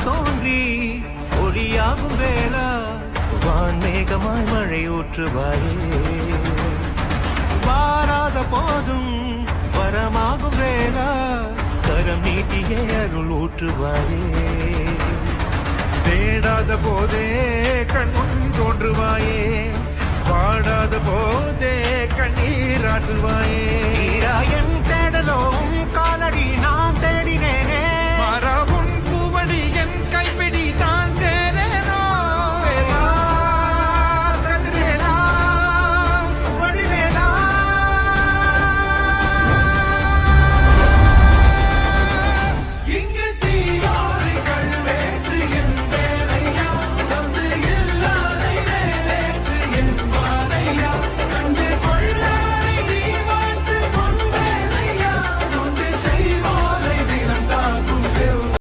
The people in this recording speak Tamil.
தோன்றி ஒளியாகும் வேளா வான்மேகமாய் மழை ஊற்றுவாயே வாராத போதும் வரமாகும் வேளா கரம் நீட்டியே அருள் ஊற்றுவாயே தேடாத போதே கண்முன் தோன்றுவாயே பாடாத போதே கண்ணீராற்றுவாயே என் தேடலும் காலடி நான் தேடினேனே